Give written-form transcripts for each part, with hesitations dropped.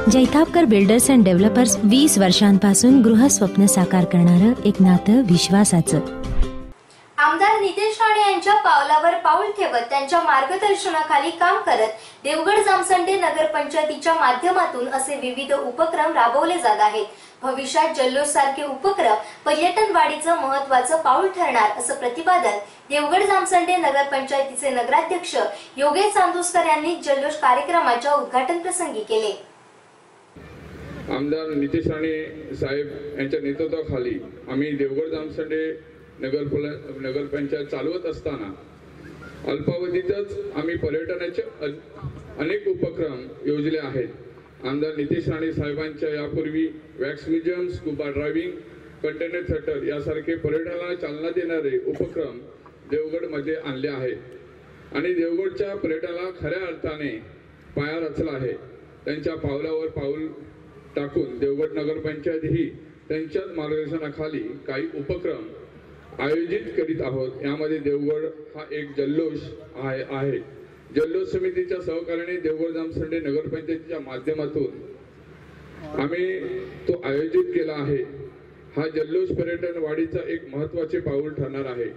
Jaitapkar builders and developers 20 वर्षांपासून गृहस्वप्न साकार करणारं एक नातं विश्वासाचं। आमदार नितेश राणे यांच्या पावलावर पाऊल ठेवत त्यांच्या मार्गदर्शनाखाली काम करत देवगड जामसंडे नगरपंचायतीच्या माध्यमातून असे विविध उपक्रम राबवले जात आहेत। भविष्यात जल्लोष सारखे उपक्रम पर्यटन वाढीचं महत्त्वाचं पाऊल ठरणार असं प्रतिपादन देवगड जामसंडे नगरपंचायतीचे नगराध्यक्ष योगेश चांदूसकर यांनी जल्लोष कार्यक्रमाच्या उद्घाटन प्रसंगी केले। आमदार नितेश राणे साहेब यांच्या नेतृत्वाखाली आम्ही देवगड जामसंडे नगरपंचायत चालवत असताना अल्पावधीतच आम्ही पर्यटनाचे अनेक उपक्रम योजले आहेत। आमदार नितेश राणे साहेबांच्या यापूर्वी wax museum, scuba driving, container theatre यासारखे पर्यटनाला चालना देणारे उपक्रम देवगडमध्ये आणले आहेत आणि देवगडच्या पर्यटनाला खऱ्या अर्थाने पाया रचला आहे। त्यांच्या पावलावर पाऊल टाकून देवगड नगरपंचायत ही त्यांच्याच मार्गदर्शनाखाली काही उपक्रम आयोजित करीत आहोत। यामध्ये देवगड हा एक जल्लोष आहे। जल्लोष समितीच्या सहकार्याने देवगड जामसंडे नगरपंचायतीच्या माध्यमातून आम्ही तो आयोजित केला आहे। हा जल्लोष पर्यटन वाढीचा एक महत्त्वाचे पाऊल ठरणार आहे।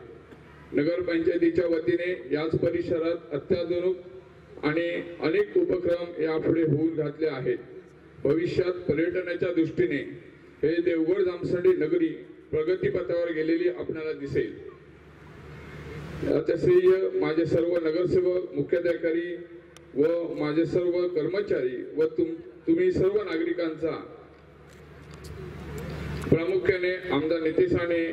नगरपंचायतीच्या वतीने याच परिसरात अत्याधुनिक आणि अनेक उपक्रम यापुढे होऊन घातले आहेत। भविष्यात पर्यटनाच्या दृष्टीने हे देवगड जामसंडे नगरी प्रगतीपथावर गेलेली आपल्याला दिसेल। याचे श्रेय माझे सर्व नगरसेवक, मुख्याधिकारी व माझे सर्व कर्मचारी व तुम्ही सर्व नागरिकांचा प्रामुख्याने आमदार नितेश राणे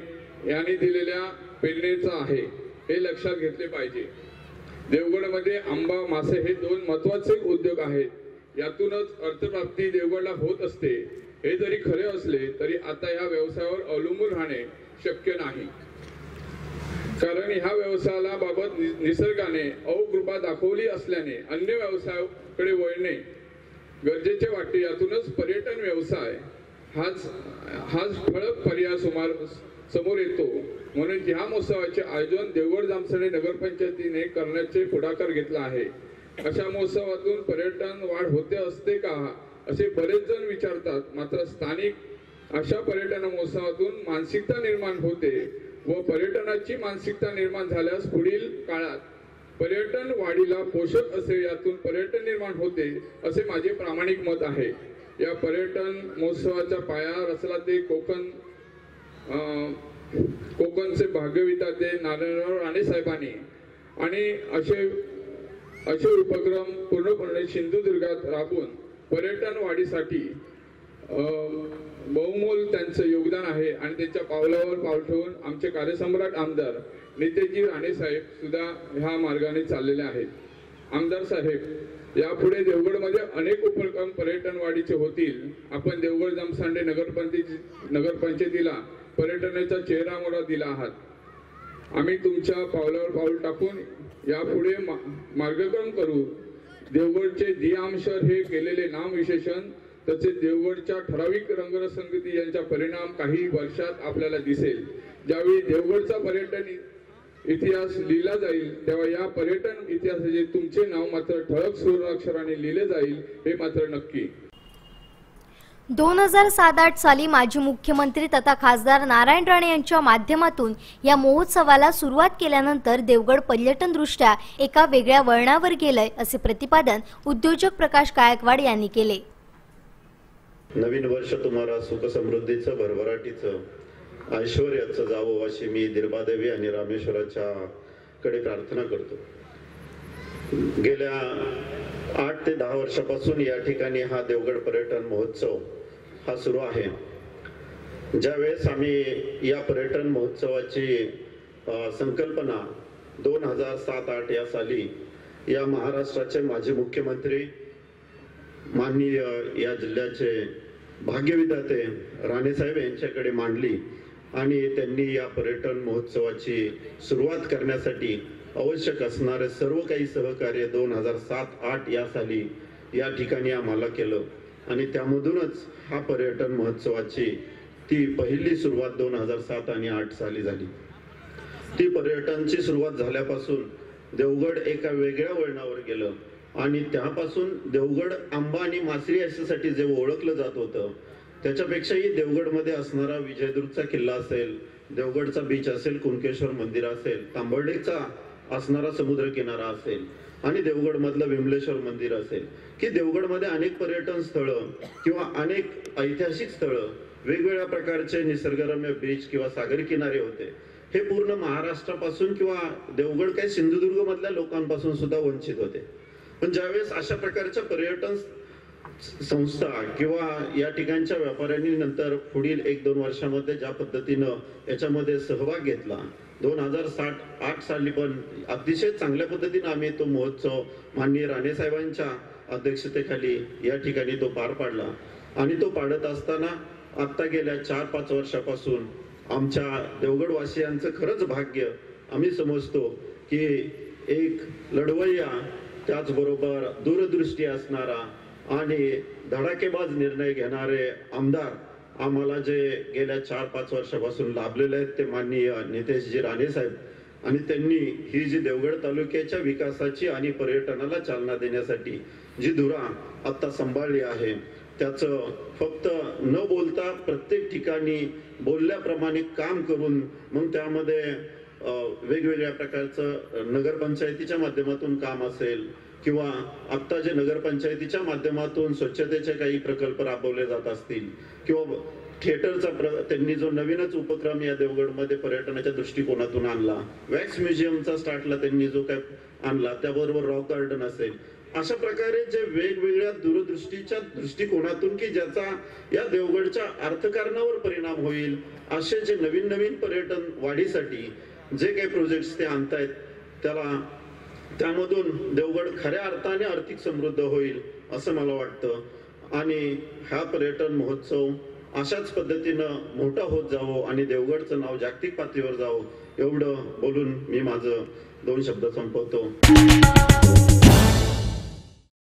यांनी दिलेल्या प्रेरणेचा आहे, हे लक्षात घेतले पाहिजे। देवगडमध्ये आंबा, मासे हे दोन महत्त्वाचे उद्योग आहेत। यातूनच अर्थप्राप्ती देवगडला होत असते। हे जरी खरे असले तरी आता या व्यवसायावर अवलंबून राहणे शक्य नाही, कारण ह्या व्यवसायाला बाबत निसर्गाने अवकृपा दाखवली असल्याने अन्य व्यवसायाकडे वळणे गरजेचे वाटते। यातूनच पर्यटन व्यवसाय हाच ठळक पर्याय समोर येतो। म्हणून ह्या महोत्सवाचे आयोजन देवगड जामसंडे नगरपंचायतीने करण्याचे पुढाकार घेतला आहे। अशा महोत्सवातून पर्यटन वाढ होते असते का असे बरेच जण विचारतात, मात्र स्थानिक अशा पर्यटन महोत्सवातून मानसिकता निर्माण होते व पर्यटनाची मानसिकता निर्माण झाल्यास पुढील काळात पर्यटन वाढीला पोषक असे यातून पर्यटन निर्माण होते असे माझे प्रामाणिक मत आहे। या पर्यटन महोत्सवाचा पाया रचला ते कोकणचे भाग्यविधाते नारायणराव राणे साहेबांनी आणि असे उपक्रम पूर्णपणे सिंधुदुर्गात राबवून पर्यटन वाढीसाठी बहुमोल त्यांचं योगदान आहे आणि त्यांच्या पावलावर पाऊल ठेवून आमचे कार्यसम्राट आमदार नितेशजी राणे साहेब सुद्धा ह्या मार्गाने चाललेले आहेत। आमदार साहेब, यापुढे देवगडमध्ये अनेक उपक्रम पर्यटन वाढीचे होतील। आपण देवगड जामसंडे नगरपंचायतीला पर्यटनाचा चेहरा मोहरा दिला आहात। आम्ही तुमच्या पावलावर पाऊल टाकून यापुढे मार्गक्रम करू। देवगडचे दियामशर हे केलेले नामविशेषण तसेच देवगडच्या ठराविक रंगसंगती यांचा परिणाम काही वर्षात आपल्याला दिसेल। ज्यावेळी देवगडचा पर्यटन इतिहास लिहिला जाईल तेव्हा या पर्यटन इतिहासाचे तुमचे नाव मात्र ठळक सुवर्णाक्षराने लिहिले जाईल, हे मात्र नक्की। 2007-8 साली माजी मुख्यमंत्री तथा खासदार नारायण राणे यांच्या माध्यमातून या महोत्सवाला सुरुवात केल्यानंतर देवगड पर्यटनदृष्ट्या एका वेगळ्या वळणावर गेलंय असे प्रतिपादन उद्योजक प्रकाश गायकवाड यांनी केले। नवीन वर्ष तुम्हाला सुख समृद्धीचं, भरभराटीचं, ऐश्वर्याचं जावो अशी मी दिर्बादेवी आणि रामेश्वराच्या कडे प्रार्थना करतो। गेल्या 8 ते 10 वर्षापासून या ठिकाणी हा देवगड पर्यटन महोत्सव हा सुरू आहे। ज्यावेळेस आम्ही या पर्यटन महोत्सवाची संकल्पना 2007-8 या साली या महाराष्ट्राचे माजी मुख्यमंत्री माननीय या जिल्ह्याचे भाग्यविधाते राणेसाहेब यांच्याकडे मांडली आणि त्यांनी या पर्यटन महोत्सवाची सुरुवात करण्यासाठी आवश्यक असणारे सर्व काही सहकार्य 2007-8 या साली या ठिकाणी आम्हाला केलं आणि त्यामधूनच हा पर्यटन महोत्सवाची ती पहिली सुरुवात 2007 आणि 8 साली झाली। ती पर्यटनाची सुरुवात झाल्यापासून देवगड एका वेगळ्या वळणावर गेलं आणि त्यापासून देवगड आंबा आणि मासरी याच्यासाठी जे ओळखलं जात होतं त्याच्यापेक्षाही देवगडमध्ये असणारा विजयदुर्गचा किल्ला असेल, देवगडचा बीच असेल, कुणकेश्वर मंदिर असेल, तांबर्डेचा असणारा समुद्र किनारा असेल आणि देवगड मधलं विमलेश्वर मंदिर असेल की देवगडमध्ये अनेक पर्यटन स्थळं किंवा अनेक ऐतिहासिक स्थळं, वेगवेगळ्या प्रकारचे निसर्गरम्य बीच किंवा सागर किनारे होते. हे पूर्ण महाराष्ट्रापासून किंवा देवगड काही सिंधुदुर्ग मधल्या लोकांपासून सुद्धा वंचित होते. पण ज्यावेळेस अशा प्रकारच्या पर्यटन संस्था किंवा या ठिकाणच्या व्यापाऱ्यांनी नंतर पुढील 1-2 वर्षामध्ये ज्या पद्धतीनं याच्यामध्ये सहभाग घेतला, 2008 साली पण अतिशय चांगल्या पद्धतीने आम्ही तो महोत्सव माननीय राणे साहेबांच्या अध्यक्षतेखाली या ठिकाणी तो पार पाडला. आणि तो पाडत असताना आता गेल्या 4-5 वर्षापासून आमच्या देवगडवासियांचं खरंच भाग्य आम्ही समजतो की एक लढवय्या, त्याचबरोबर दूरदृष्टी असणारा आणि धडाकेबाज निर्णय घेणारे आमदार आम्हाला जे गेल्या 4-5 वर्षापासून लाभलेले आहेत ते माननीय नितेशजी राणे साहेब. आणि त्यांनी ही जी देवगड तालुक्याच्या विकासाची आणि पर्यटनाला चालना देण्यासाठी जी धुरा आता सांभाळली आहे त्याचं फक्त न बोलता प्रत्येक ठिकाणी बोलल्याप्रमाणे काम करून मग त्यामध्ये वेगवेगळ्या प्रकारचं नगरपंचायतीच्या माध्यमातून काम असेल किंवा आत्ता जे नगरपंचायतीच्या माध्यमातून स्वच्छतेचे काही प्रकल्प राबवले जात असतील किंवा थिएटरचा त्यांनी जो नवीनच उपक्रम या देवगडमध्ये पर्यटनाच्या दृष्टिकोनातून आणला, वॅक्स म्युझियमचा स्टार्टला त्यांनी जो काय आणला, त्याबरोबर रॉक गार्डन असेल, अशा प्रकारे जे वेगवेगळ्या दूरदृष्टीच्या दृष्टिकोनातून की ज्याचा या देवगडच्या अर्थकारणावर परिणाम होईल असे जे नवीन पर्यटन वाढीसाठी जे काही प्रोजेक्ट्स ते आणतायत त्यामधून देवगड खऱ्या अर्थाने आर्थिक समृद्ध होईल असं मला वाटतं. आणि हा पर्यटन महोत्सव अशाच पद्धतीनं मोठा होत जावं आणि देवगडचं नाव जागतिक पातळीवर जावं एवढं बोलून मी माझं 2 शब्द संपवतो.